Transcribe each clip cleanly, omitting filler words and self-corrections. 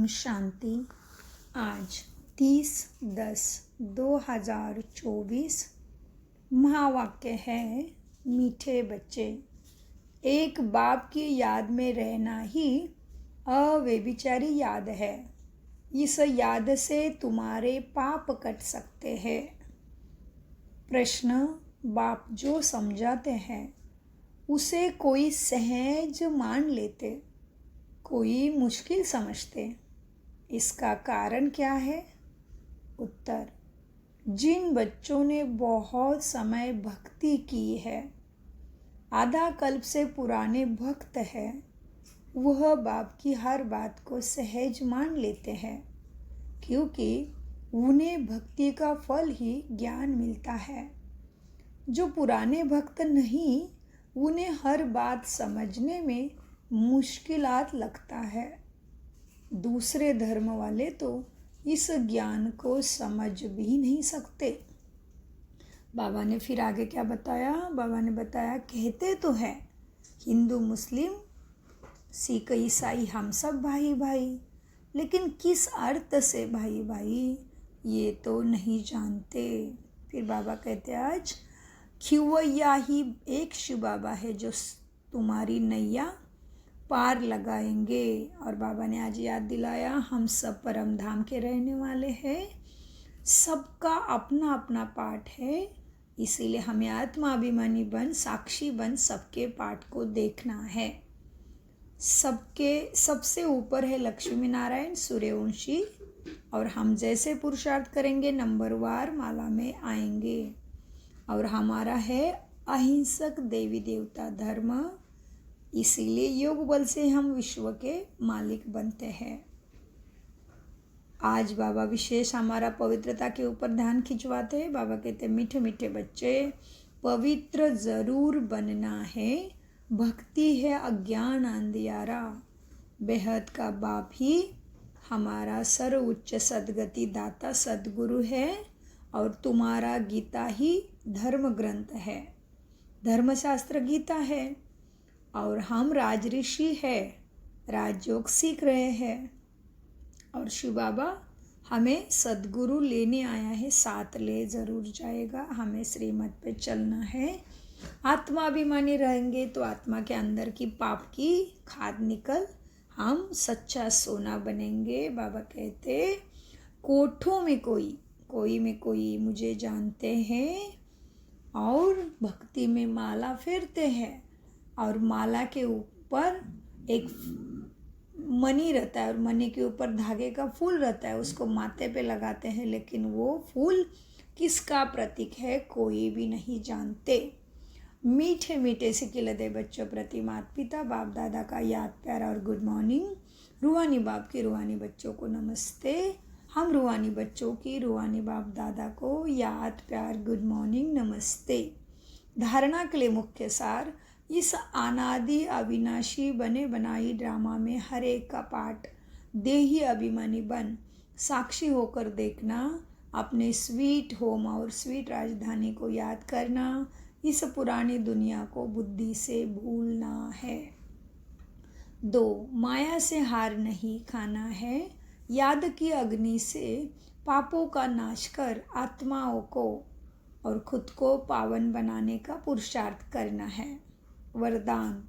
ओम शांति। आज 30/10/2024 महावाक्य है, मीठे बच्चे, एक बाप की याद में रहना ही अव्यभिचारी याद है। इस याद से तुम्हारे पाप कट सकते हैं। प्रश्न, बाप जो समझाते हैं उसे कोई सहज मान लेते, कोई मुश्किल समझते। इसका कारण क्या है? उत्तर, जिन बच्चों ने बहुत समय भक्ति की है, आधा कल्प से पुराने भक्त हैं, वह बाप की हर बात को सहज मान लेते हैं, क्योंकि उन्हें भक्ति का फल ही ज्ञान मिलता है। जो पुराने भक्त नहीं, उन्हें हर बात समझने में मुश्किलात लगता है। दूसरे धर्म वाले तो इस ज्ञान को समझ भी नहीं सकते। बाबा ने फिर आगे क्या बताया? बाबा ने बताया, कहते तो है हिंदू मुस्लिम सिख ईसाई हम सब भाई भाई, लेकिन किस अर्थ से भाई भाई ये तो नहीं जानते। फिर बाबा कहते आज खिवैया ही एक शिव बाबा है जो तुम्हारी नैया पार लगाएंगे। और बाबा ने आज याद दिलाया, हम सब परम धाम के रहने वाले हैं, सबका अपना अपना पाठ है, इसीलिए हमें आत्माभिमानी बन साक्षी बन सबके पाठ को देखना है। सबसे ऊपर है लक्ष्मी नारायण सूर्यवंशी, और हम जैसे पुरुषार्थ करेंगे नंबरवार माला में आएंगे। और हमारा है अहिंसक देवी देवता धर्म, इसीलिए योग बल से हम विश्व के मालिक बनते हैं। आज बाबा विशेष हमारा पवित्रता के ऊपर ध्यान खिंचवाते हैं। बाबा कहते हैं, मीठे मीठे बच्चे, पवित्र जरूर बनना है, भक्ति है अज्ञान अंधियारा, बेहद का बाप ही हमारा सर्वोच्च सदगति दाता सदगुरु है, और तुम्हारा गीता ही धर्म ग्रंथ है, धर्मशास्त्र गीता है, और हम राजऋषि है, राजयोग सीख रहे हैं। और शिव बाबा हमें सदगुरु लेने आया है, साथ ले जरूर जाएगा। हमें श्रीमत पे चलना है। आत्माभिमानी रहेंगे तो आत्मा के अंदर की पाप की खाद निकल हम सच्चा सोना बनेंगे। बाबा कहते, कोठों में कोई में कोई मुझे जानते हैं, और भक्ति में माला फेरते हैं, और माला के ऊपर एक मणि रहता है, और मणि के ऊपर धागे का फूल रहता है, उसको माथे पे लगाते हैं, लेकिन वो फूल किसका प्रतीक है कोई भी नहीं जानते। मीठे मीठे सिकिलदे बच्चों प्रति माता पिता बाप दादा का याद प्यारा और गुड मॉर्निंग। रूहानी बाप की रूहानी बच्चों को नमस्ते। हम रूहानी बच्चों की रूहानी बाप दादा को याद प्यार गुड मॉर्निंग नमस्ते। धारणा के लिए मुख्य सार, इस अनादि अविनाशी बने बनाई ड्रामा में हर एक का पाठ देही अभिमानी बन साक्षी होकर देखना, अपने स्वीट होम और स्वीट राजधानी को याद करना, इस पुरानी दुनिया को बुद्धि से भूलना है। 2. माया से हार नहीं खाना है, याद की अग्नि से पापों का नाश कर आत्माओं को और खुद को पावन बनाने का पुरुषार्थ करना है। वरदान,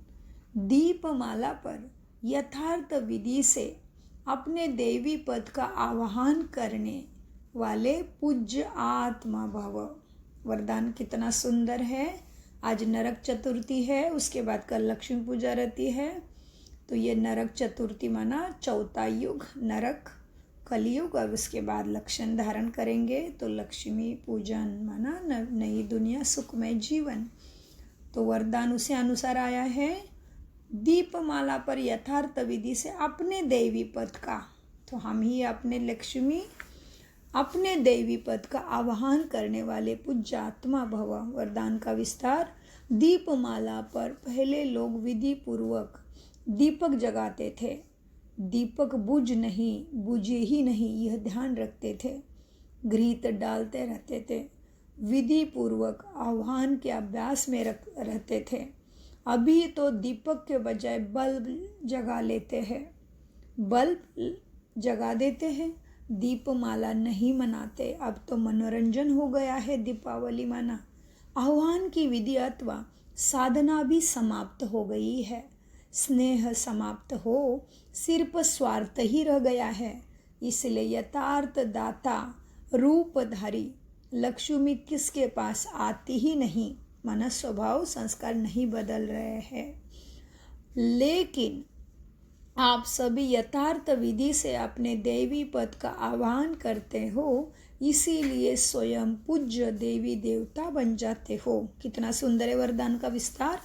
दीपमाला पर यथार्थ विधि से अपने देवी पद का आवाहन करने वाले पूज्य आत्मा भव। वरदान कितना सुंदर है। आज नरक चतुर्थी है, उसके बाद कल लक्ष्मी पूजा रहती है, तो ये नरक चतुर्थी माना चौथा युग नरक कलयुग, और उसके बाद लक्षण धारण करेंगे तो लक्ष्मी पूजन माना नई दुनिया सुखमय जीवन। तो वरदान उसे अनुसार आया है, दीपमाला पर यथार्थ विधि से अपने देवी पद का, तो हम ही अपने लक्ष्मी अपने देवी पद का आह्वान करने वाले पूज्य आत्मा भव। वरदान का विस्तार, दीपमाला पर पहले लोग विधि पूर्वक दीपक जगाते थे, दीपक बुझे ही नहीं यह ध्यान रखते थे, घृत डालते रहते थे, विधि पूर्वक आह्वान के अभ्यास में रहते थे। अभी तो दीपक के बजाय बल्ब जगा लेते हैं, बल्ब जगा देते हैं। दीपमाला नहीं मनाते, अब तो मनोरंजन हो गया है दीपावली माना। आह्वान की विधि अथवा साधना भी समाप्त हो गई है। स्नेह समाप्त हो सिर्फ स्वार्थ ही रह गया है। इसलिए यथार्थ दाता रूपधारी लक्ष्मी किसके पास आती ही नहीं। माना स्वभाव संस्कार नहीं बदल रहे हैं, लेकिन आप सभी यथार्थ विधि से अपने देवी पद का आह्वान करते हो, इसीलिए स्वयं पूज्य देवी देवता बन जाते हो। कितना सुंदर है वरदान का विस्तार।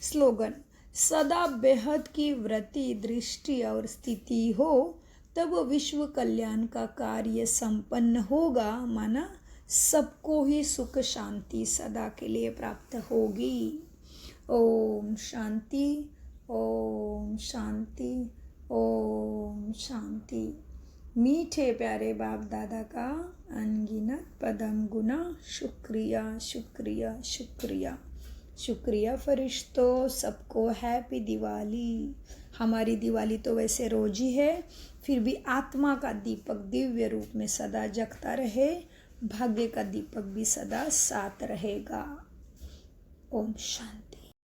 स्लोगन, सदा बेहद की वृत्ति दृष्टि और स्थिति हो तब विश्व कल्याण का कार्य संपन्न होगा। माना सबको ही सुख शांति सदा के लिए प्राप्त होगी। ओम शांति, ओम शांति, ओम शांति। मीठे प्यारे बाप दादा का अनगिनत पदम गुना शुक्रिया शुक्रिया शुक्रिया शुक्रिया फरिश्तों। सबको हैप्पी दिवाली। हमारी दिवाली तो वैसे रोज ही है, फिर भी आत्मा का दीपक दिव्य रूप में सदा जगता रहे, भाग्य का दीपक भी सदा साथ रहेगा। ओम शांति।